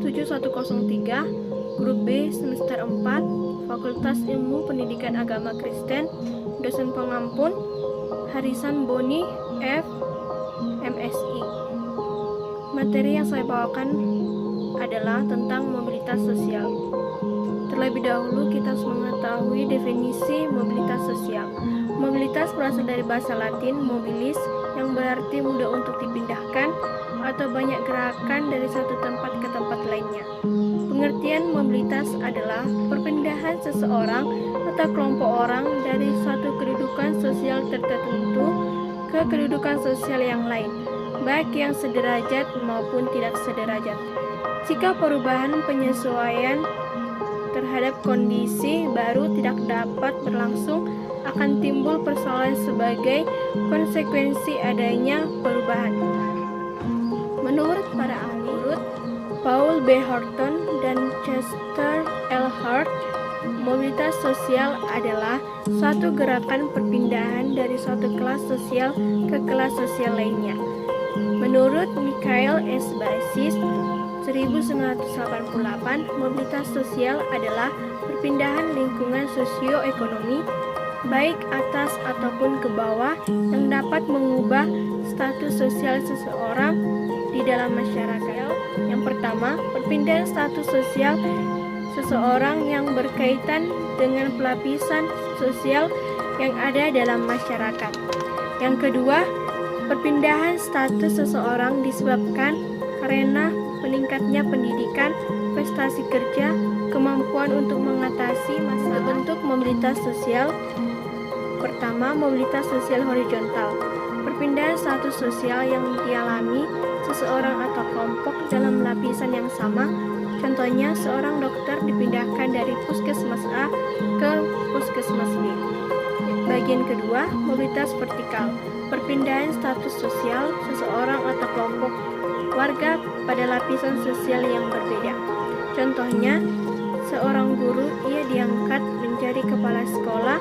7103, Grup B semester 4, Fakultas Ilmu Pendidikan Agama Kristen, dosen pengampun Harisan Boni F. MSI. Materi yang saya bawakan adalah tentang mobilitas sosial. Terlebih dahulu kita harus mengetahui definisi mobilitas sosial. Mobilitas berasal dari bahasa Latin mobilis yang berarti mudah untuk dipindahkan atau banyak gerakan dari satu tempat ke tempat lainnya. Pengertian mobilitas adalah perpindahan seseorang atau kelompok orang dari suatu kedudukan sosial tertentu ke kedudukan sosial yang lain, baik yang sederajat maupun tidak sederajat. Jika perubahan penyesuaian terhadap kondisi baru tidak dapat berlangsung, akan timbul persoalan sebagai konsekuensi adanya perubahan. Menurut para ahli, Paul B. Horton dan Chester L. Hart, mobilitas sosial adalah suatu gerakan perpindahan dari suatu kelas sosial ke kelas sosial lainnya. Menurut Michael S. Basis, 1988, mobilitas sosial adalah perpindahan lingkungan sosioekonomi baik atas ataupun ke bawah yang dapat mengubah status sosial seseorang di dalam masyarakat. Yang pertama, perpindahan status sosial seseorang yang berkaitan dengan pelapisan sosial yang ada dalam masyarakat. Yang kedua, perpindahan status seseorang disebabkan karena meningkatnya pendidikan, prestasi kerja, kemampuan untuk mengatasi masalah. Bentuk mobilitas sosial. Pertama, mobilitas sosial horizontal. Perpindahan status sosial yang dialami seseorang atau kelompok dalam lapisan yang sama. Contohnya, seorang dokter dipindahkan dari puskesmas A ke puskesmas B. Bagian kedua, mobilitas vertikal. Perpindahan status sosial seseorang atau kelompok warga pada lapisan sosial yang berbeda. Contohnya, seorang guru ia diangkat menjadi kepala sekolah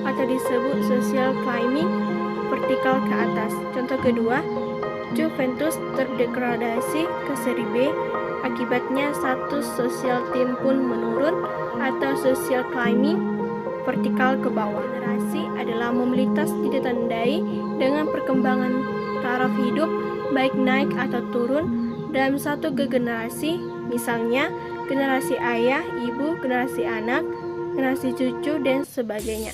atau disebut social climbing, vertikal ke atas. Contoh kedua, Juventus terdegradasi ke seri B, akibatnya status sosial tim pun menurun atau social climbing, vertikal ke bawah. Generasi adalah mobilitas ditandai dengan perkembangan taraf hidup baik naik atau turun dalam satu generasi, misalnya generasi ayah, ibu, generasi anak, generasi cucu, dan sebagainya.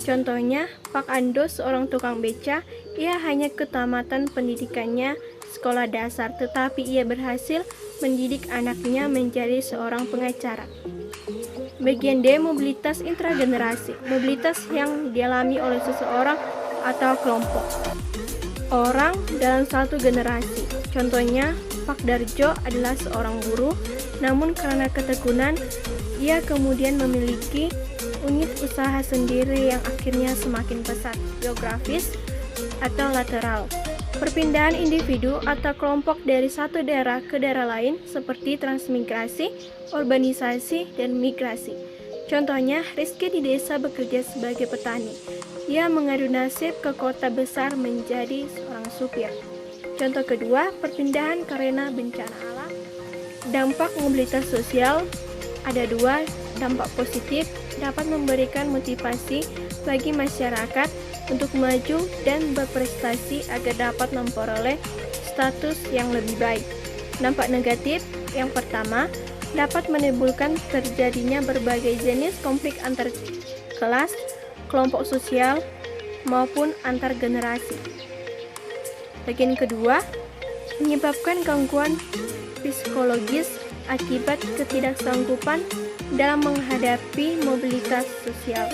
Contohnya, Pak Ando, seorang tukang beca, ia hanya ketamatan pendidikannya sekolah dasar, tetapi ia berhasil mendidik anaknya menjadi seorang pengacara. Bagian D, mobilitas intragenerasi, mobilitas yang dialami oleh seseorang atau kelompok orang dalam satu generasi. Contohnya, Pak Darjo adalah seorang guru, namun karena ketekunan, ia kemudian memiliki unit usaha sendiri yang akhirnya semakin pesat. Geografis atau lateral. Perpindahan individu atau kelompok dari satu daerah ke daerah lain seperti transmigrasi, urbanisasi, dan migrasi. Contohnya, Rizky di desa bekerja sebagai petani. Ia mengadu nasib ke kota besar menjadi seorang supir. Contoh kedua, perpindahan karena bencana alam. Dampak mobilitas sosial ada dua. Dampak positif dapat memberikan motivasi bagi masyarakat untuk maju dan berprestasi agar dapat memperoleh status yang lebih baik. Dampak negatif yang pertama, dapat menimbulkan terjadinya berbagai jenis konflik antar kelas, kelompok sosial, maupun antar generasi. Bagian kedua, menyebabkan gangguan psikologis akibat ketidaksanggupan dalam menghadapi mobilitas sosial.